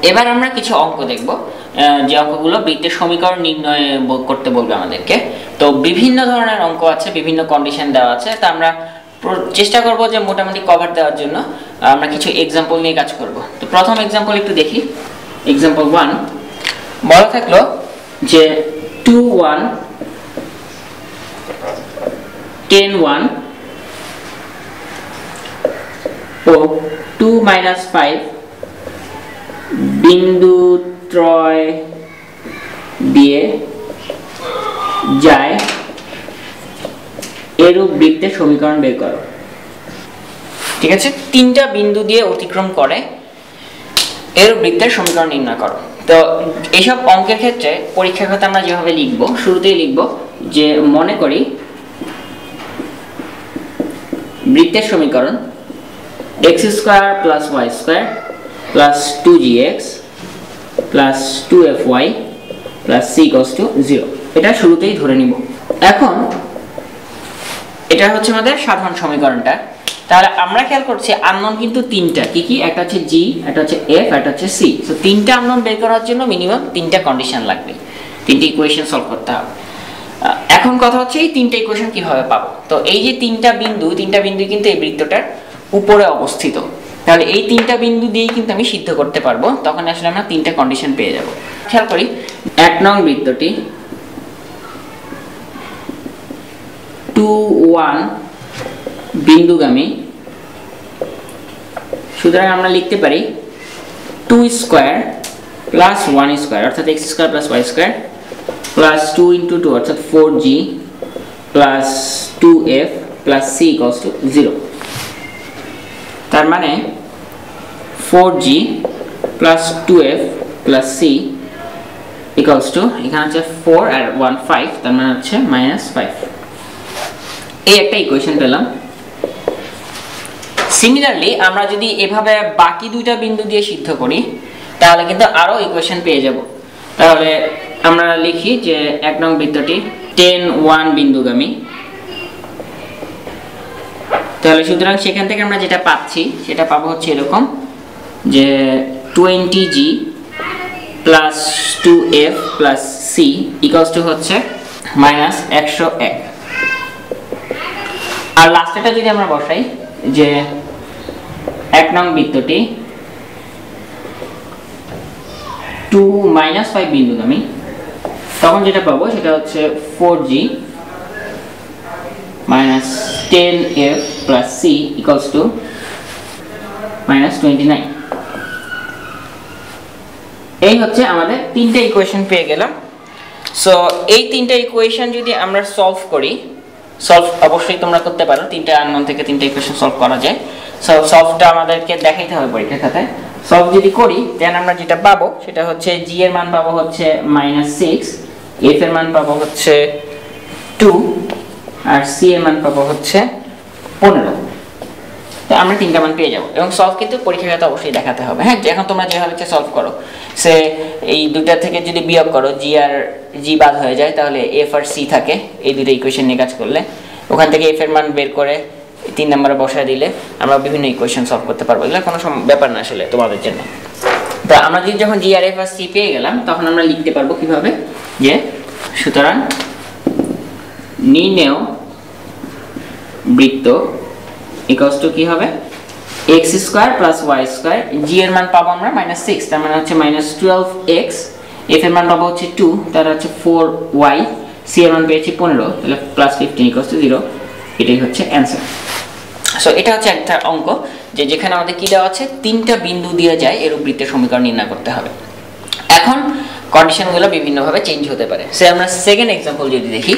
এবার আমরা কিছু অঙ্ক দেখব, যে অঙ্কগুলো বৃত্তের সমীকরণ নির্ণয় করতে বলবে আমাদেরকে। তো বিভিন্ন ধরনের অঙ্ক আছে, বিভিন্ন কন্ডিশন দেওয়া আছে, তা আমরা চেষ্টা করব যে মোটামুটি কভার দেওয়ার জন্য আমরা কিছু এক্সাম্পল নিয়ে কাজ করব। তো প্রথম এক্সাম্পল একটু দেখি। এক্সাম্পল 1 বলা থাকলো যে 2 1 10 1 ও 2 - 5 বিন্দু ত্রয় দিয়ে যায় এরূপ বৃত্তের সমীকরণ বের করো। ঠিক আছে, তিনটা বিন্দু দিয়ে অতিক্রম করে এরূপ বৃত্তের সমীকরণ নির্ণয় করো। তো এইসব অঙ্কের ক্ষেত্রে পরীক্ষার খাতে আমরা যেভাবে লিখব, শুরুতেই লিখব যে মনে করি বৃত্তের সমীকরণ x² + y² + 2gx + 2fy + c = 0, এটা শুরুতেই ধরে নিব। এখন এটা হচ্ছে আমাদের সাধারণ সমীকরণটা। তাহলে আমরা খেয়াল করছি আননোন কিন্তু তিনটা, কি কি? একটা হচ্ছে g, একটা হচ্ছে f, একটা হচ্ছে c। সো তিনটা আননোন বের করার জন্য মিনিমাম তিনটা কন্ডিশন লাগবে, তিনটা ইকুয়েশন সলভ করতে হবে। এখন কথা হচ্ছে এই তিনটা ইকুয়েশন কিভাবে পাবো। তো এই যে তিনটা বিন্দু কিন্তু এই বৃত্তটার উপরে অবস্থিত। তাহলে এই তিনটা বিন্দু দিয়েই কিন্তু আমি সিদ্ধ করতে পারবো, তখন আসলে আমরা তিনটা কন্ডিশন পেয়ে যাব। খেয়াল করি 1 নং বৃত্তটি 2 1 বিন্দুগামী, সুতরাং আমরা লিখতে পারি 2² + 1² অর্থাৎ x² + y² + 2 × 2 অর্থাৎ 4g + 2f + c = 0। তার মানে 4g + 2f + c = এখানে হচ্ছে 4 আর 1 5, তার মানে হচ্ছে -5। এই একটা ইকুয়েশন পেলাম। সিমিলারলি আমরা যদি এভাবে বাকি দুইটা বিন্দু দিয়ে সিদ্ধ করি তাহলে কিন্তু আরো ইকুয়েশন পেয়ে যাব। তাহলে আমরা লিখি যে 1 নং বৃত্তটি 10 1 বিন্দুগামী। তাহলে সুতরাং সেখান থেকে আমরা যেটা পাচ্ছি সেটা পাবো হচ্ছে এরকম যে 20g + 2f + c = হচ্ছে -101। আর লাস্টেটা যদি আমরা বসাই যে 1 নং বৃত্তটি 2 - 5 বিন্দুগামী, তখন যেটা পাবো সেটা হচ্ছে 4g - 10f + c = -29। এই হচ্ছে আমাদের তিনটা ইকুয়েশন পেয়ে গেলাম। সো এই তিনটা ইকুয়েশন যদি আমরা সলভ করি, সলভ অবশ্যই তোমরা করতে পারো, তিনটা আননোন থেকে তিনটা ইকুয়েশন সলভ করা যায়। সো সলভটা আমাদেরকে দেখাইতে হবে পরীক্ষার খাতায়। সলভ যদি করি দেন আমরা যেটা পাবো সেটা হচ্ছে g এর মান পাবো হচ্ছে -6, f এর মান পাবো হচ্ছে 2 আর c এর মান পাবো হচ্ছে 15। তো আমরা তিনটা মান পেয়ে যাব এবং সলভ কিন্তু পরীক্ষার খাতায় অবশ্যই দেখাতে হবে। হ্যাঁ, এখন তোমরা যেভাবে সলভ করো, সে এই দুইটা থেকে যদি বিয়োগ করো g আর g বাদ হয়ে যায়, তাহলে f আর c থাকে এই দুটো ইকুয়েশন নিয়ে কাজ করলে। ওখান থেকে f এর মান বের করে 3 নম্বরে বসায় দিলে আমরা বিভিন্ন ইকুয়েশন সলভ করতে পারবো। এগুলো কোনো ব্যাপার না আসলে তোমাদের জন্য। তো আমরা যদি যখন g আর f আর c পেয়ে গেলাম তখন আমরা লিখতে পারবো কিভাবে যে সুতরাং নির্ণেয় বৃত্ত = কি হবে x² + y²। g এর মান পাবো আমরা -6, তার মানে হচ্ছে -12x, f এর মান পাবো হচ্ছে 2, তার হচ্ছে 4y, c এর মান পেয়েছি 15, তাহলে +15 = 0। এটাই হচ্ছে অ্যানসার। সো এটা হচ্ছে একটা অঙ্ক যে যেখানে আমাদের কি দেওয়া আছে, তিনটা বিন্দু দিয়ে যায় এরূপ বৃত্তের সমীকরণ নির্ণয় করতে হবে। এখন কন্ডিশনগুলো বিভিন্নভাবে চেঞ্জ হতে পারে। সে আমরা সেকেন্ড एग्जांपल যদি দেখি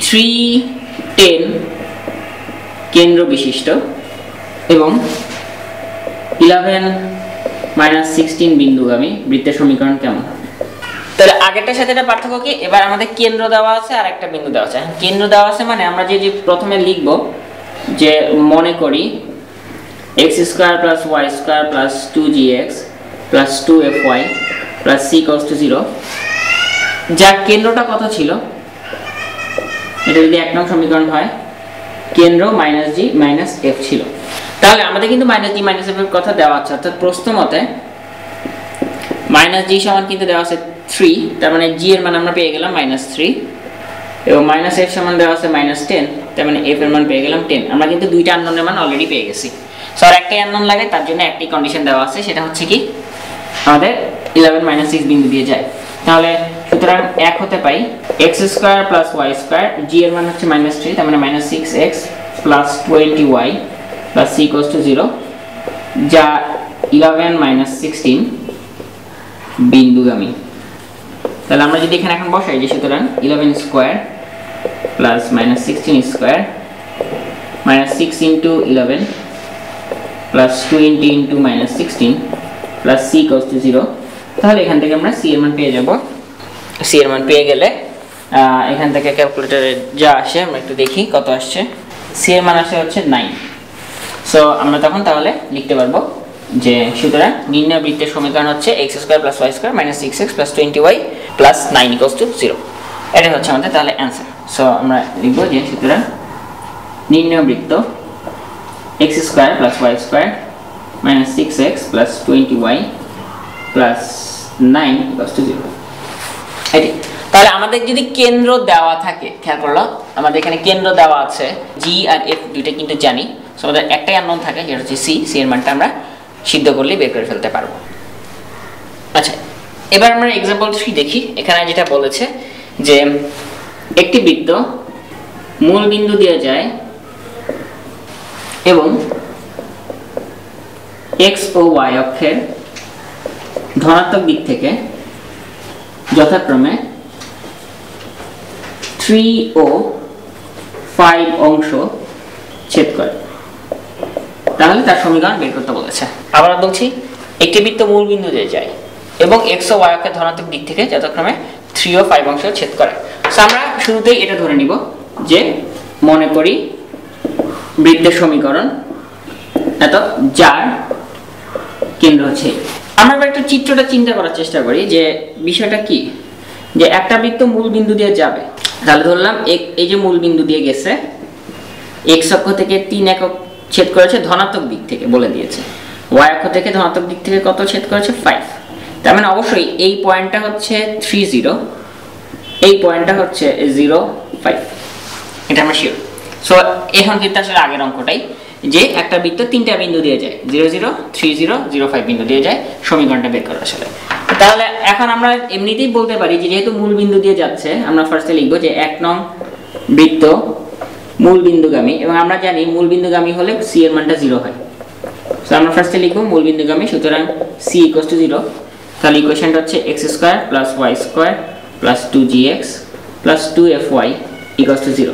3 10 কেন্দ্র বিশিষ্ট এবং 11 - 16 বিন্দুগামী বৃত্তের সমীকরণ কেমন? তাহলে আগেরটার সাথে এটা পার্থক্য কি, এবার আমাদের কেন্দ্র দেওয়া আছে আর একটা বিন্দু দেওয়া আছে। কেন্দ্র দেওয়া আছে মানে আমরা যে প্রথমে লিখব যে মনে করি x² + y² + 2gx + 2fy + c = 0, যার কেন্দ্রটা কত ছিল, এটা যদি 1 নং সমীকরণ হয় কেন্দ্র -g - f ছিল। তাহলে আমাদের কিন্তু -g - f এর কথা দেওয়া আছে, অর্থাৎ প্রশ্ন মতে মাইনাস জি সমান কিন্তু দেওয়া আছে 3, তার মানে জি এর মান আমরা পেয়ে গেলাম -3, এবং মাইনাস এফ সমান দেওয়া আছে -10, তার মানে এফ এর মান পেয়ে গেলাম 10। আমরা কিন্তু দুইটা আননোনের মান অলরেডি পেয়ে গেছি। সো আর একটাই আননোন লাগে, তার জন্য একটি কন্ডিশন দেওয়া আছে, সেটা হচ্ছে কি আমাদের 11 - 6 বিন্দু দিয়ে যায়। তাহলে সুতরাং এক হতে পাই x² + y² g এর মান হচ্ছে -3, তার মানে -6x + 20y + c = 0, যা 11 - 16 বিন্দুগামী। তাহলে আমরা যদি এখানে এখন বসাই যে সুতরাং 11² + -16² -6 × 11 + 20 × -16 + c = 0, তাহলে এখান থেকে আমরা c এর মান পেয়ে যাব। c এর মান পেয়ে গেলে এখান থেকে ক্যালকুলেটরে যা আসে আমরা একটু দেখি কত আসছে। c এর মান আসে হচ্ছে 9। সো আমরা তখন তাহলে লিখতে পারবো যে সুতরাং নির্ণয় বৃত্তের সমীকরণ হচ্ছে x² + y² -6x + 20y + 9 = 0। এটাই হচ্ছে আমাদের তাহলে অ্যান্সার। সো আমরা লিখব যে সুতরাং নির্ণয় বৃত্ত x² + y² -6x + 20y + 9 = 0। এটি তাহলে আমাদের যদি কেন্দ্র দেওয়া থাকে, খেয়াল করলো আমাদের এখানে কেন্দ্র দেওয়া আছে, g আর f দুইটা কিন্তু জানি। সো আমাদের একটাই আননোন থাকে, যেটা হচ্ছে c এর মানটা আমরা সিদ্ধ করলে বের করে ফেলতে পারবো। আচ্ছা, এবার আমরা एग्जांपल 3 দেখি। এখানে যেটা বলেছে যে একটি বৃত্ত মূল বিন্দু দিয়ে যায় এবং x ও y অক্ষের ধনাত্মক দিক থেকে যথাক্রমে 3 ও 5 অংশ ছেদ করে, তাহলে তার সমীকরণ বের করতে বলেছে। আবার বলছি, একটি বৃত্ত মূল বিন্দু দিয়ে যায় এবং x ও y অক্ষের ধনাত্মক দিক থেকে যথাক্রমে 3 ও 5 অংশ ছেদ করে। সো আমরা শুরুতেই এটা ধরে নিব যে মনে করি বৃত্তের সমীকরণ এত, যার কেন্দ্র হচ্ছে। আমরা এবার একটু চিত্রটা চিন্তা করার চেষ্টা করি যে বিষয়টা কি, যে একটা বৃত্ত মূল বিন্দু দিয়ে যাবে, তাহলে ধরলাম এই যে মূল বিন্দু দিয়ে গেছে, x অক্ষ থেকে 3 একক ছেদ করেছে ধনাত্মক দিক থেকে, বলে দিয়েছে y অক্ষ থেকে ধনাত্মক দিক থেকে কত ছেদ করেছে 5, তার মানে অবশ্যই এই পয়েন্টটা হচ্ছে 30, এই পয়েন্টটা হচ্ছে 0 5, এটা আমরা শিওর। সো এখন কিন্তু আসলে আগের অঙ্কটাই, যে একটা বৃত্ত তিনটা বিন্দু দিয়ে যায়, 0 0 3 0 0 5 বিন্দু দিয়ে যায়, সমীকরণটা বের করা আসলে। তাহলে এখন আমরা এমনিতেই বলতে পারি যে যেহেতু মূল বিন্দু দিয়ে যাচ্ছে, আমরা ফার্স্টে লিখব যে 1 নং বৃত্ত মূল বিন্দুগামী, এবং আমরা জানি মূল বিন্দুগামী হলে c এর মানটা 0 হয়। সো আমরা ফার্স্টে লিখব মূল বিন্দুগামী, সুতরাং c = 0। তাহলে ইকুয়েশনটা হচ্ছে x² + y² + 2gx + 2fy = 0।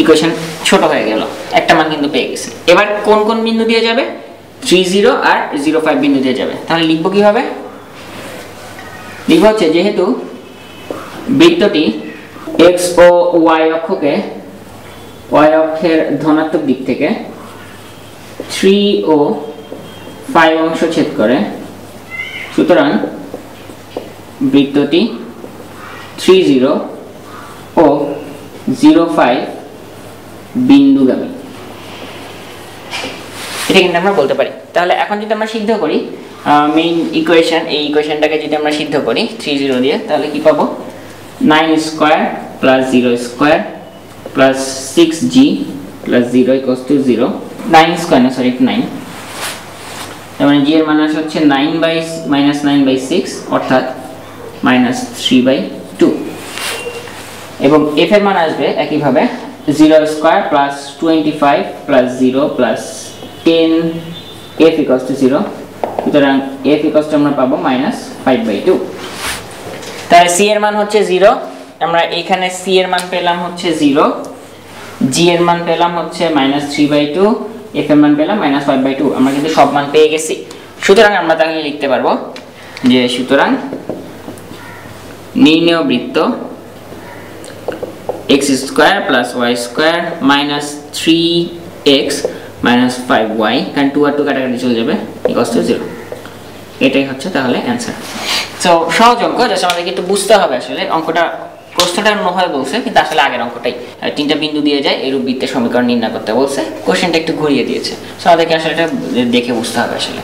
Equation ছোট হয়ে গেল, একটা মান কিন্তু পেয়ে গেছি। এবার কোন কোন বিন্দু দিয়ে যাবে, 3 0 আর 0 5 বিন্দু দিয়ে যাবে। তাহলে লিখব কিভাবে, লিখব হচ্ছে যেহেতু বৃত্তটি x ও y অক্ষকে y অক্ষের ধনাত্মক দিক থেকে 3 ও 5 অংশ ছেদ করে, সুতরাং বৃত্তটি 3 0 ও 0 5 বিন্দুগামী, এটা কিন্তু আমরা বলতে পারি। তাহলে এখন যদি আমরা সিদ্ধ করি মেইন ইকুয়েশন, এই ইকুয়েশনটাকে যদি আমরা সিদ্ধ করি 3 0 দিয়ে, তাহলে কি পাবো, 9² + 0² + 6g + 0 = 0, 9² না সরি 9, তার মানে g এর মান হচ্ছে 9/6 অর্থাৎ -3/2, এবং f এর মান আসবে একইভাবে 0² + 25 + 0 + 10 f = 0, সুতরাং f আমরা পাবো -5/2। তাহলে c এর মান হচ্ছে 0, আমরা এখানে c এর মান পেলাম হচ্ছে 0, g এর মান পেলাম হচ্ছে -3/2, f এর মান পেলাম -5/2। আমরা কিন্তু সব মান পেয়ে গেছি। সুতরাং আমরা তাহলে লিখতে পারবো যে সুতরাং নির্ণেয় বৃত্ত x² + y² -3x - 5y, কারণ 2 আর 2 কাটাকাটি চলে যাবে, = 0। এটাই হচ্ছে তাহলে অ্যান্সার। সো সহজ অঙ্ক, জাস্ট আমাদেরকে একটু বুঝতে হবে আসলে অঙ্কটা, প্রশ্নটা অন্যভাবে বলছে কিন্তু আসলে আগের অঙ্কটাই, তিনটা বিন্দু দিয়ে যায় এরূপ বৃত্তের সমীকরণ নির্ণয় করতে বলছে, কোশ্চেনটা একটু ঘুরিয়ে দিয়েছে। সো আমাদেরকে আসলে এটা দেখে বুঝতে হবে আসলে।